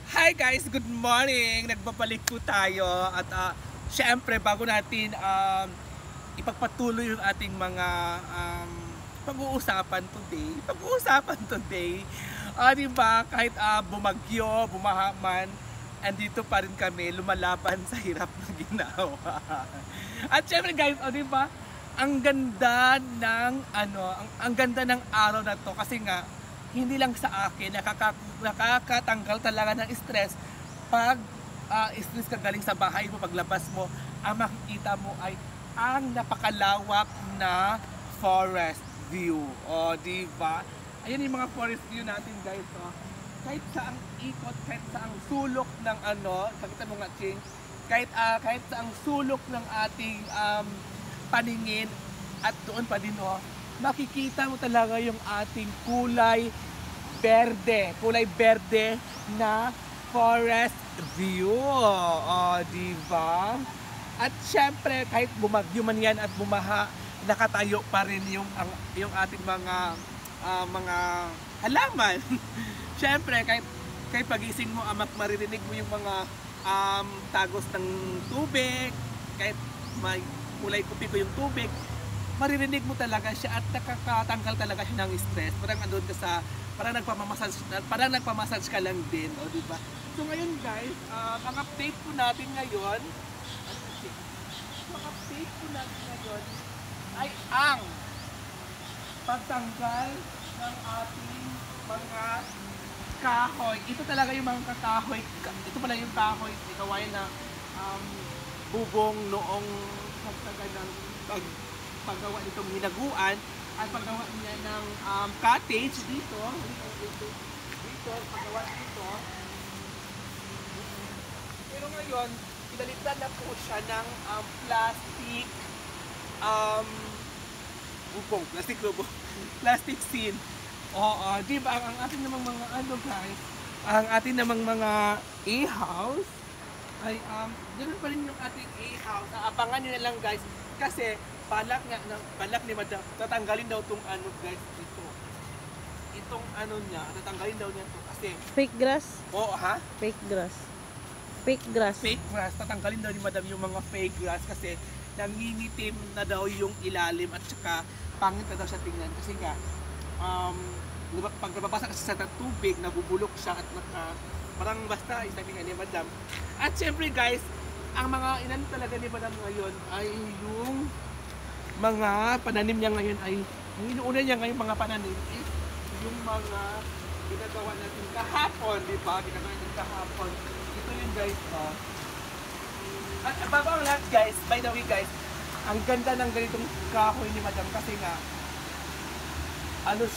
Hi guys, good morning! Nagbabalik po tayo at syempre bago natin ipagpatuloy yung ating mga pag-uusapan today, diba, kahit bumagyo, bumahaman, andito pa rin kami lumalaban sa hirap na ginawa. At syempre guys, diba, ang ganda ng ang ganda ng araw na to kasi nga hindi lang sa akin, nakakatanggal talaga ng stress pag stress ka galing sa bahay mo, paglabas mo, ang makikita mo ay ang napakalawak na forest view. O, diba? Ayan yung mga forest view natin guys. O. Kahit sa ang ikot, kahit sa ang sulok ng sakita mo nga Ching, kahit sa ang sulok ng ating paningin at doon pa din makikita mo talaga yung ating kulay berde na forest view. Diba? At syempre, kahit bumagyo man yan at bumaha, nakatayo pa rin yung ating mga halaman. Syempre, kahit pagising mo, maririnig mo yung mga tagos ng tubig, kahit may kulay kupi ko yung tubig, maririnig mo talaga siya at nakakatanggal talaga siya ng stress. Parang andun ka sa, parang nagpamassage ka lang din, di ba? So ngayon guys, ang update po natin ngayon, ay ang pagtanggal ng ating mga kahoy. Ito talaga yung mga kahoy. Ito pala yung kahoy, kawain na bubong noong pagtagal ng paggawa nitong hinaguan at paggawa niya ng cottage dito, paggawa dito. Pero ngayon, pinalitan na po siya ng plastic plastic scene. Di ba ang ating namang mga guys, ang ating namang mga A-house ay ganoon pa rin yung ating A-house. Abangan niyo na lang guys kasi balak ni Madam, tatanggalin daw itong guys, itong niya, tatanggalin daw niya ito kasi fake grass? Fake grass, tatanggalin daw ni Madam yung mga fake grass kasi nangingitim na daw yung ilalim at saka pangit na daw siya tingnan kasi nga pag nababasa kasi sa tubig, nabubulok siya at parang basta isabi nga ni Madam. At syempre guys, ang mga inan talaga ni Madam ngayon ay yung mga pananim niya ngayon ay, ang inuuna niya ngayon mga pananim is yung mga ginagawa natin kahapon, di ba? Ginagawa natin kahapon. Ito yun guys, At bago ang lahat guys, by the way guys, ang ganda ng ganitong kahoy ni Madam kasi nga,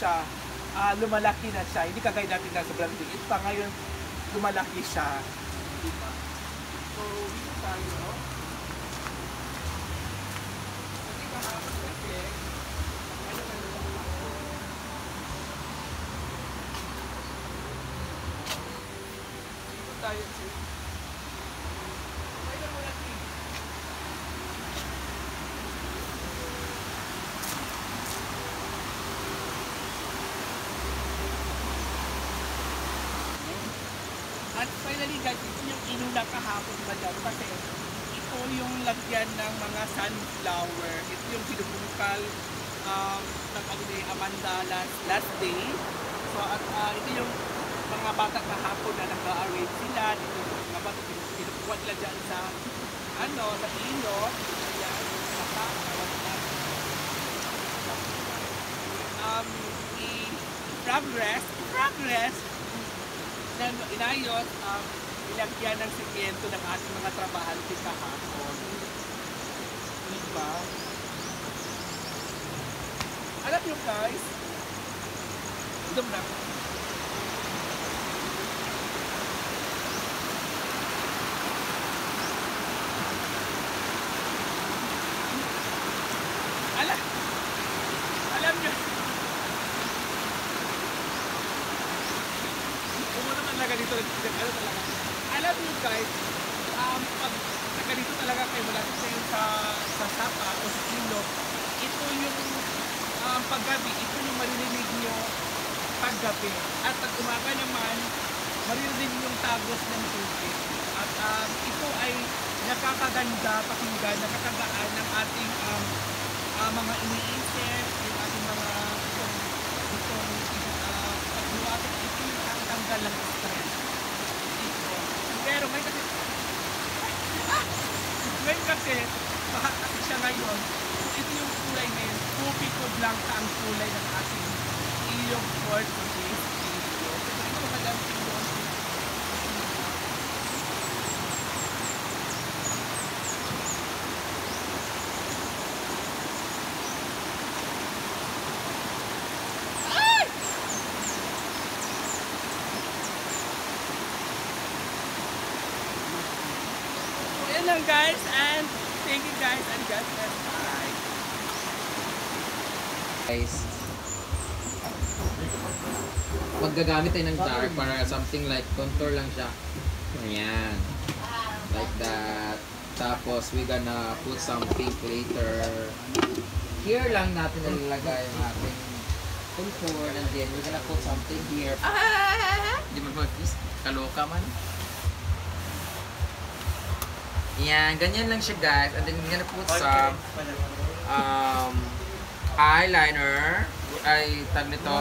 siya, lumalaki na siya. Hindi kagaya natin na sobrang liit pa, ngayon lumalaki siya. Di ba? So, dito tayo. At finally guys, ito yung inuna kahapon Madam kasi ito yung lagyan ng mga sunflower. Ito yung binubungkal ng Amanda last day. So at ito yung mga bata kahapon na nag-arrange sila. Dito yung mga bata pinupukuha nila dyan sa sa ilog. Ayan, progress na inayos ilagyan ng simyento ng ating mga trabahante kahapon. Diba? Alam nyo guys, ito na. Alam nyo, dito alam niyo guys, pag dito talaga kayo malapit kayo sa sapa o sa ilog, ito yung paggabi, ito yung maririnig nyo paggabi. At pag umaga naman, maririnig yung tagos ng tubig. At ito ay nakakaganda pakinggan, nakakagaan ng ating mga iniisip, yung ating mga pagluwag, ito yung nakatanggal ng stress. Ito. Pero ngayon kasi, baka kasi siya ngayon, ito yung kulay ngayon, tubig-tubig lang sa ang kulay ng ating ilog for today's video. So ito magandang video. Lang guys, and thank you guys, and God bless. Bye. Guys, maggagamit tayo ng dark para something like contour lang siya. Ayan. Like that. Tapos we gonna put some pink later. Here lang natin nalalagay yung ating contour, and then we're gonna put something here. Di mo mag-kiss? Kaloka man. Yan, ganyan lang siya guys. And then we're gonna put some eyeliner. Ay, tag nito.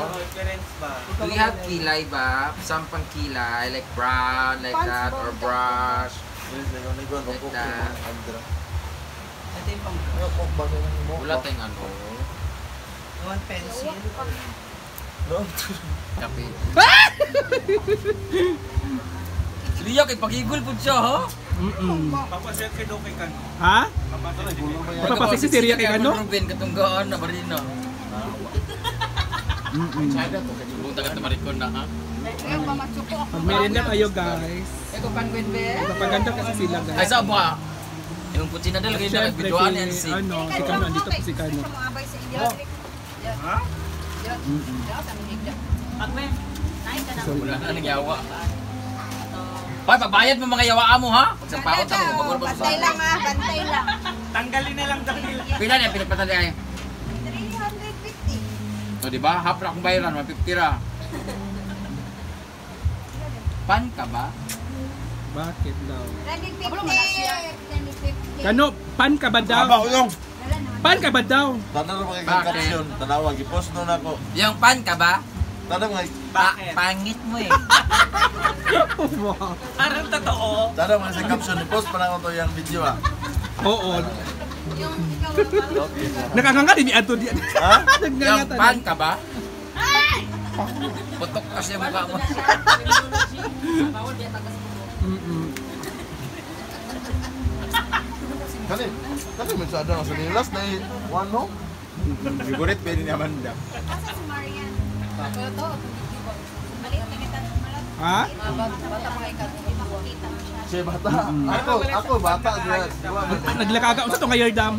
Do we have kilay ba? Some pang kilay, like brown, like that, or brush. Like that. Wala tayong ano. One pencil. Kape. Liyak, ipagigol po siya, ha? Papasya kay Doki kan. Ha? Papapasik si Syria kay ano? Katunggaan na marino. Buta ka tamarikon na, ha? Pag merienda tayo guys. Eko pangwin be. Magpaganda kasi sila guys. Ay, saan ba? Yung putsi na dalaga yung Siyempre videoan yan si. si Kano, andito po si Kano. Ha? So, Wala na nagyawa. Hoy, pagbayad mo mga yawaan mo, ha? Pag sa paot ako, magulong pa sa Bantay lang ha, bantay lang. Tanggalin na lang daw nila. Pila niya, pinagpatali ay. 350. So, di ba? Half na akong bayaran, 150 ra. Pan ka ba? bakit daw? 350. Kano, pan ka ba daw? Pan ka ba daw? Tanong mo kay Bakit? caption, tanawag, i-post nun ako. Yung pan ka ba? Tanong mo, Bakit? Pangit mo eh. Parang totoo. tanong mo sa caption, i-post pa lang to yung video ah. Oo. Yung ikaw Nakanganga din ni Ato diyan. Ha? Yung Nagnganga pan ka ba? Putok kasi yung mukha mo. Kani, kani may sada sa nilas na one no? Favorite pwede ni Amanda. Asa si Marian? Ito. Malit na kita malat. Ha? Bata mga ikaw, hindi makikita mo siya. Siya bata. Ako bata diwa. Naglakaga unsa to nga yardam?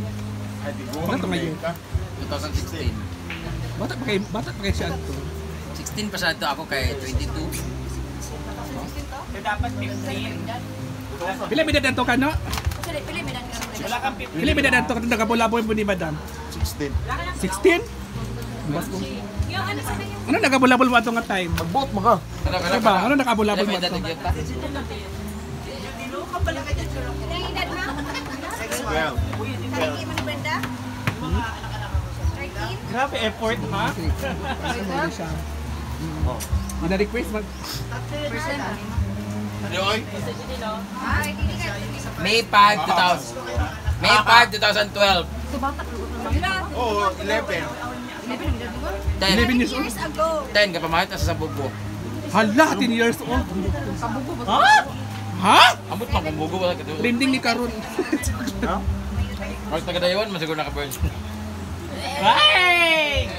Ano to nga yard? 2016. Bata pa kay siya to. 16 pa siya ito, ako kay 22. So, dapat 15. Pila may dadan to Kano? Pili mo lang nga. Wala kang 15. Pila may dadan to kada nagabulaboy mo ni madam? 16. 16? Yung ano sa kanya? Ano nagabulabol mo ato nga time? Magbot mo ka. Diba? Ano nakabulabol mo May ato? dadag yun ta? Ilang edad na? 12. Kariki mo ni Brenda? 13? Grabe effort ha. Ano siya? Ina-request mag... Ay, hindi ka. May 5, 2000. May 5, 2012. Oo, 11. 10. 11 years old. Years ago. 10 ka pamahit na sa bubo. Hala, 10 years old. Ha? Ha? Ambot pa kung bugo wala ka doon. Trending ni Karun. Mas tagadayon, masiguro naka-burn. Hey!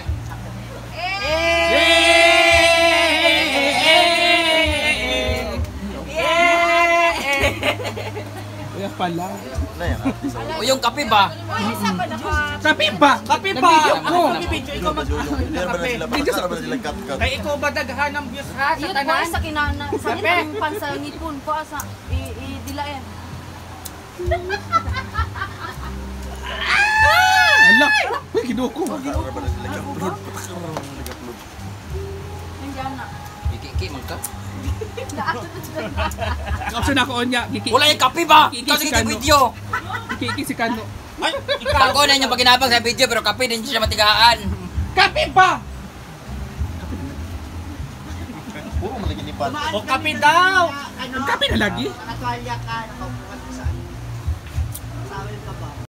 Kaya pala. Na yan. O yung kape ba? Uy, isa ba naka... Kape ba? Kape ba? Nag-video ko. Video ikaw mag Hindi ba na sila Hindi bata, ba na sila cut-cut. Kay ikaw ba daghan ng views ha sa Yun po tanan? sa kinana, sa Kape. pan sa ngipon po sa dilayan. Hala. Uy, kinuko. Ba na sila upload? Patak ka mo nag-upload. Nandiyan na. Kiki man ka. Option ako onya. Wala yung kape ba? Kiki Kasi si kita Kano. video. Kiki si Kano. Ay, ako na yung paginabang sa video pero kape din siya matigaan. Kape ba? Puro man lagi ni Pat. O kape daw! Ang kape na lagi. Nakatwalya ka, nakaupuan ka saan. Sawil ka ba?